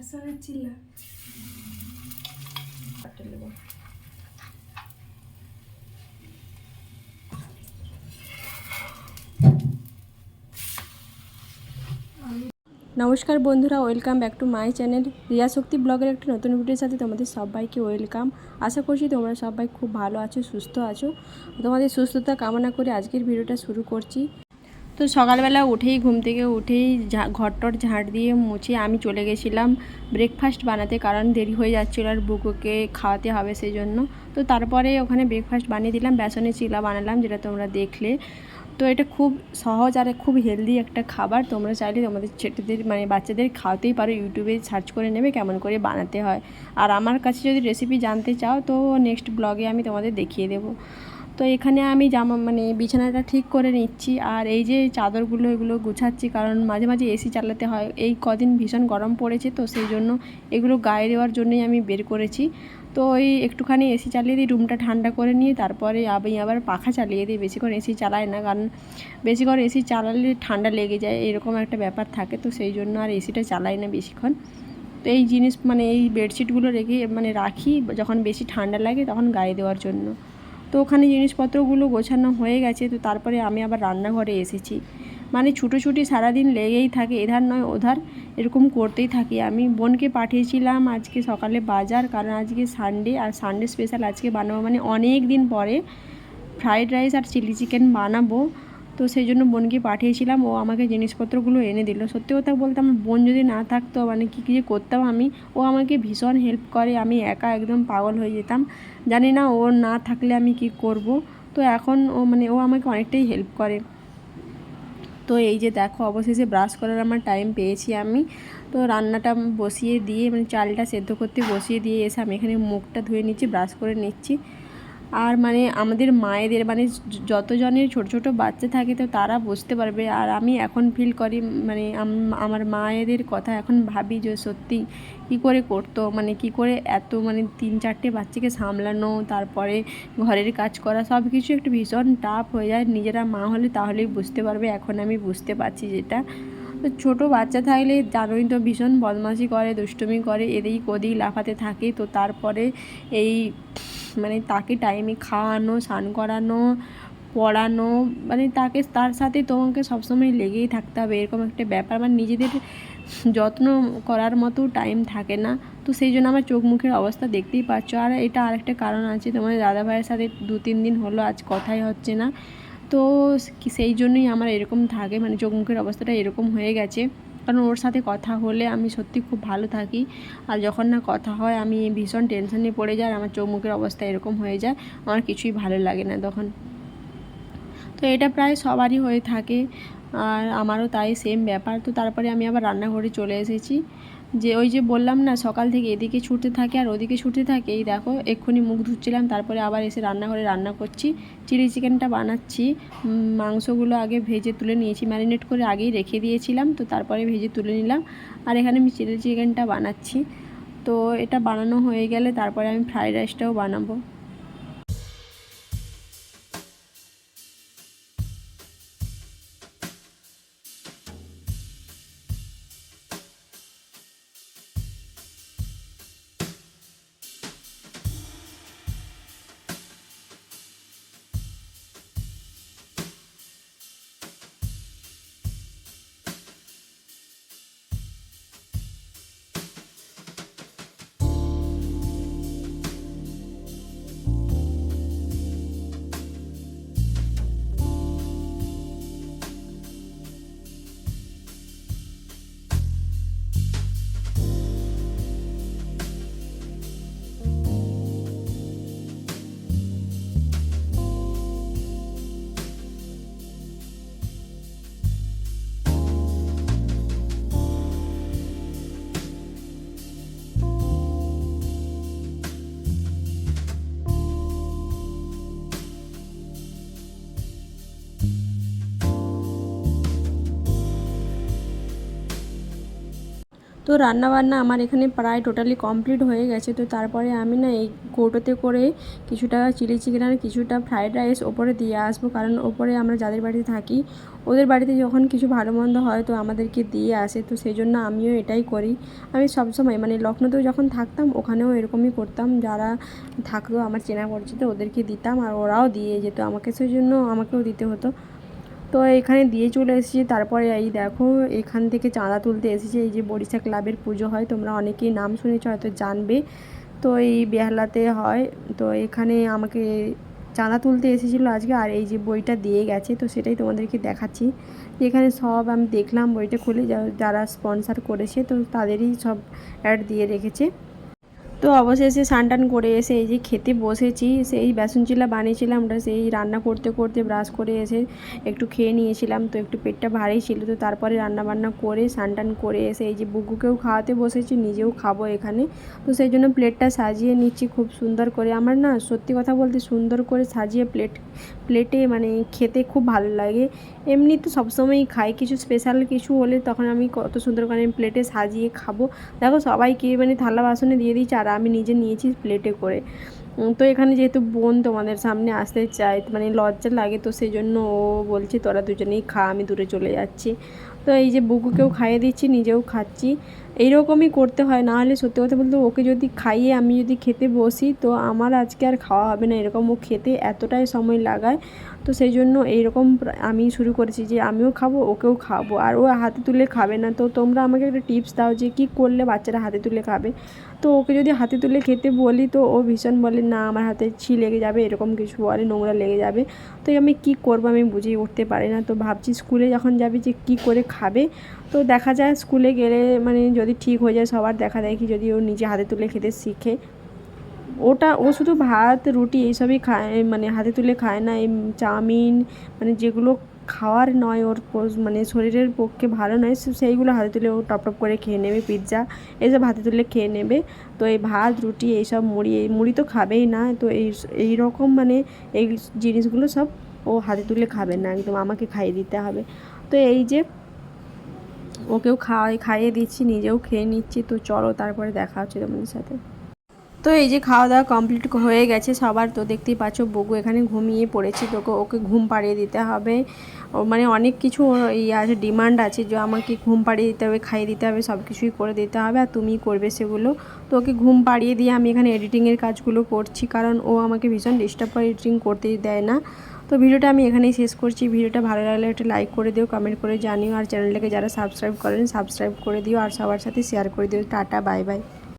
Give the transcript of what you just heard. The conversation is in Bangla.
বেসনের চিল্লা নমস্কার বন্ধুরা, welcome back to my channel Riya Shakti ব্লগের একটি নতুন ভিডিওর সাথে তোমাদের সবাইকে ওয়েলকাম। আশা করছি তোমরা সবাই খুব ভালো আছো, সুস্থ আছো। তোমাদের সুস্থতা কামনা করে আজকের ভিডিওটা শুরু করছি। তো সকালবেলা ঘুম থেকে উঠেই ঘরটর ঝাঁট দিয়ে মুছে আমি চলে গেছিলাম ব্রেকফাস্ট বানাতে, কারণ দেরি হয়ে যাচ্ছিল আর বুকুকে খাওয়াতে হবে সেই জন্য। তো তারপরে ওখানে ব্রেকফাস্ট বানিয়ে দিলাম, বেসনের চিলা বানালাম, যেটা তোমরা দেখলে। তো এটা খুব সহজ আর খুব হেলদি একটা খাবার। তোমরা চাইলে তোমাদের ছেলেদের বাচ্চাদের খাওয়াতেই পারো। ইউটিউবে সার্চ করে নেবে কেমন করে বানাতে হয়। আর আমার কাছে যদি রেসিপি জানতে চাও তো নেক্সট ব্লগে আমি তোমাদের দেখিয়ে দেবো। তো এখানে আমি বিছানাটা ঠিক করে নিচ্ছি, আর এই যে চাদরগুলো এগুলো গুছাচ্ছি, কারণ মাঝে মাঝে এসি চালাতে হয়। এই কদিন ভীষণ গরম পড়েছে, তো সেই জন্য এগুলো গায়ে দেওয়ার জন্যই আমি বের করেছি। তো ওই একটুখানি এসি চালিয়ে দিই, রুমটা ঠান্ডা করে নিয়ে তারপরে আমি আবার পাখা চালিয়ে দিই। বেশিক্ষণ এসি চালাই না, কারণ বেশিক্ষণ এসি চালালে ঠান্ডা লেগে যায়, এরকম একটা ব্যাপার থাকে। তো সেই জন্য আর এসিটা চালাই না বেশিক্ষণ। তো এই জিনিস এই বেডশিটগুলো রাখি যখন বেশি ঠান্ডা লাগে তখন গায়ে দেওয়ার জন্য। তো ওখানে জিনিসপত্রগুলো গোছানো হয়ে গেছে। তো তারপরে আমি আবার রান্নাঘরে এসেছি। ছুটোছুটি সারাদিন লেগেই থাকে, এধার নয় ওধার, এরকম করতেই থাকি। আমি বোনকে পাঠিয়েছিলাম আজকে সকালে বাজার, কারণ আজকে সানডে, আর সানডে স্পেশাল আজকে বানাবো, অনেক দিন পরে ফ্রাইড রাইস আর চিলি চিকেন বানাবো। তো সেই জন্য বোনকে পাঠিয়েছিলাম, ও আমাকে জিনিসপত্রগুলো এনে দিল। সত্যি কথা বলতে আমার বোন যদি না থাকতো কী যে করতাম আমি। ও আমাকে ভীষণ হেল্প করে, আমি একা একদম পাগল হয়ে যেতাম। জানি না ও না থাকলে আমি কি করব। তো এখন ও আমাকে অনেকটাই হেল্প করে। তো এই যে দেখো, অবশেষে ব্রাশ করার আমার টাইম পেয়েছি আমি। তো রান্নাটা বসিয়ে দিয়ে চালটা সেদ্ধ করতে বসিয়ে দিয়ে এসে আমি এখানে মুখটা ধুয়ে নিচ্ছি, ব্রাশ করে নিচ্ছি। আর আমাদের মায়েদের যতজনের ছোট ছোট বাচ্চা থাকে তো তারা বুঝতে পারবে। আর আমি এখন ফিল করি, আমার মায়েদের কথা এখন ভাবি যে সত্যি কী করে করতো, কী করে এত 3-4টে বাচ্চাকে সামলানো, তারপরে ঘরের কাজ করা, সব কিছু একটু ভীষণ টাফ হয়ে যায়। নিজেরা মা হলে তাহলেই বুঝতে পারবে, এখন আমি বুঝতে পারছি যেটা। তো ছোটো বাচ্চা থাকলে জানোই তো, ভীষণ বদমাশি করে, দুষ্টুমি করে, এদিক ওদিক লাফাতে থাকে। তো তারপরে এই তাকে টাইমে খাওয়ানো, স্নান করানো, পড়ানো, তার সাথে তোমাকে সবসময় লেগেই থাকতে হবে, এরকম একটা ব্যাপার। নিজেদের যত্ন করার মতো টাইম থাকে না। তো সেই জন্য আমার চোখ মুখের অবস্থা দেখতেই পাচ্ছ। আর এটা আরেকটা কারণ আছে, তোমাদের দাদাভাইয়ের সাথে 2-3 দিন হলো আজ কথাই হচ্ছে না। তো সেই জন্যই আমার এরকম থাকে, চোখ মুখের অবস্থাটা এরকম হয়ে গেছে। কারণ ওর সাথে কথা হলে আমি সত্যি খুব ভালো থাকি, আর যখন না কথা হয় আমি ভীষণ টেনশনে পড়ে যাই, আর আমার চোখ মুখের অবস্থা এরকম হয়ে যায়, আমার কিছুই ভালো লাগে না তখন। তো এটা প্রায় সবারই হয়ে থাকে, আর আমারও তাই সেম ব্যাপার। তো তারপরে আমি আবার রান্নাঘরে চলে এসেছি। ওই যে বললাম না, সকাল থেকে এদিকে ছুটতে থাকে আর ওদিকে ছুটতে থাকে। এই দেখো, এক্ষুনি মুখ ধুচ্ছিলাম, তারপরে আবার এসে রান্নাঘরে রান্না করছি, চিলি চিকেনটা বানাচ্ছি। মাংসগুলো আগে ভেজে তুলে নিয়েছি, ম্যারিনেট করে আগেই রেখে দিয়েছিলাম, তো তারপরে ভেজে তুলে নিলাম। আর এখানে আমি চিলি চিকেনটা বানাচ্ছি। তো এটা বানানো হয়ে গেলে তারপরে আমি ফ্রাইড রাইসটাও বানাবো। তো রান্নাবান্না আমার এখানে প্রায় টোটালি কমপ্লিট হয়ে গেছে। তো তারপরে আমি না এই কৌটোতে করে কিছুটা চিলি চিকেন আর কিছুটা ফ্রায়েড রাইস ওপরে দিয়ে আসবো, কারণ ওপরে আমরা যাদের বাড়িতে থাকি ওদের বাড়িতে যখন কিছু ভালো মন্দ হয় তো আমাদেরকে দিয়ে আসে। তো সেই জন্য আমিও এটাই করি। আমি সবসময় মানে লখনৌতেও যখন থাকতাম ওখানেও এরকমই করতাম, যারা থাকতো আমার চেনা পরিচিত ওদেরকে দিতাম আর ওরাও দিয়ে যেত আমাকে, সেই জন্য আমাকেও দিতে হতো। তো এখানে দিয়ে চলে এসেছি। তারপরে এই দেখো এখান থেকে চাঁদা তুলতে এসেছি। এই যে বরিশা ক্লাবের পুজো হয়, তোমরা অনেকেই নাম শুনেছ হয়তো জানবে। তো এই বেহালাতে হয়। তো এখানে আমাকে চাঁদা তুলতে এসেছিলো আজকে, আর এই যে বইটা দিয়ে গেছে তো সেটাই তোমাদেরকে দেখাচ্ছি। এখানে সব আমি দেখলাম বইটা খুলে, যারা স্পন্সার করেছে তো তাদেরই সব অ্যাড দিয়ে রেখেছে। তো অবশেষে স্নান করে এসে এই যে খেতে বসেছি। সেই বেসন চিলা বানিয়েছিলাম, ওটা সেই রান্না করতে করতে ব্রাশ করে এসে একটু খেয়ে নিয়েছিলাম। তো একটু পেটটা ভারী ছিল, তো তারপরে রান্নাবান্না করে স্নান করে এসে এই যে বুগুকেও খাওয়াতে বসেছি, নিজেও খাবো এখানে। তো সেই জন্য প্লেটটা সাজিয়ে নিচ্ছি খুব সুন্দর করে। আমার না সত্যি কথা বলতে সুন্দর করে সাজিয়ে প্লেটে মানে খেতে খুব ভালো লাগে। এমনি তো সবসময়ই খাই, কিছু স্পেশাল কিছু হলে তখন আমি কত সুন্দর করে প্লেটে সাজিয়ে খাবো। দেখো সবাইকে মানে থালা বাসনে দিয়ে দিচ্ছি আর আমি নিজে নিয়েছি প্লেটে করে। তো এখানে যেহেতু বোন তোমাদের সামনে আসতে চাই মানে লজ্জা লাগে, তো সেই জন্য ও বলছে তোরা দুজনেই খা, আমি দূরে চলে যাচ্ছি। তো এই যে বুকুকেও খাইয়ে দিচ্ছি, নিজেও খাচ্ছি। এইরকমই করতে হয়, না হলে সত্যি কথা বলতে ওকে যদি খাইয়ে আমি যদি খেতে বসি তো আমার আজকে আর খাওয়া হবে না, এরকম ও খেতে এতটাই সময় লাগায়। তো সেই জন্য এইরকম আমি শুরু করেছি যে আমিও খাবো ওকেও খাবো, আর ও হাতে তুলে খাবে না। তো তোমরা আমাকে একটা টিপস দাও যে কী করলে বাচ্চারা হাতে তুলে খাবে। তো ওকে যদি হাতে তুলে খেতে বলি তো ও ভীষণ বলে না আমার হাতে ছি লেগে যাবে, এরকম কিছু বলে, নোংরা লেগে যাবে। তো আমি কি করব আমি বুঝেই উঠতে পারি না। তো ভাবছি স্কুলে যখন যাবে যে কি করে খাবে। তো দেখা যায় স্কুলে গেলে মানে যদি ঠিক হয়ে যায় সবার দেখা দেখি, যদি ও নিজে হাতে তুলে খেতে শিখে। ও শুধু ভাত রুটি এইসবই খায়, মানে হাতে তুলে খায় না। এই চাউমিন মানে যেগুলো খাওয়ার নয়, ওর মানে শরীরের পক্ষে ভালো নয় সেইগুলো হাতে তুলে ও টপ টপ করে খেয়ে নেবে। পিৎজা এইসব হাতে তুলে খেয়ে নেবে। তো এই ভাত রুটি এইসব মুড়ি তো খাবেই না। তো এই রকম মানে এই জিনিসগুলো সব ও হাতে তুলে খাবে না, একদম আমাকে খাইয়ে দিতে হবে। তো এই যে ওকেও খাইয়ে দিচ্ছি, নিজেও খেয়ে নিচ্ছি। তো চলো তারপরে দেখা হচ্ছে তোমাদের সাথে। তো এই যে খাওয়া দাওয়া কমপ্লিট হয়ে গেছে সবার। তো দেখতেই পাচ্ছ বগু এখানে ঘুমিয়ে পড়েছি, তোকে ওকে ঘুম পাড়িয়ে দিতে হবে। মানে অনেক কিছু আছে, ডিমান্ড আছে যে আমাকে ঘুম পাড়িয়ে দিতে হবে, খাইয়ে দিতে হবে, সব কিছুই করে দিতে হবে আর তুমি করবে সেগুলো। তো ওকে ঘুম পাড়িয়ে দিয়ে আমি এখানে এডিটিংয়ের কাজগুলো করছি, কারণ ও আমাকে ভীষণ ডিস্টার্ব করে, এডিটিং করতেই দেয় না। তো ভিডিওটা আমি এখানেই শেষ করছি। ভিডিওটা ভালো লাগলে একটা লাইক করে দিও, কমেন্ট করে জানিও, আর চ্যানেলটাকে যারা সাবস্ক্রাইব করেন সাবস্ক্রাইব করে দিও, আর সবার সাথে শেয়ার করে দিও। Tata bye bye.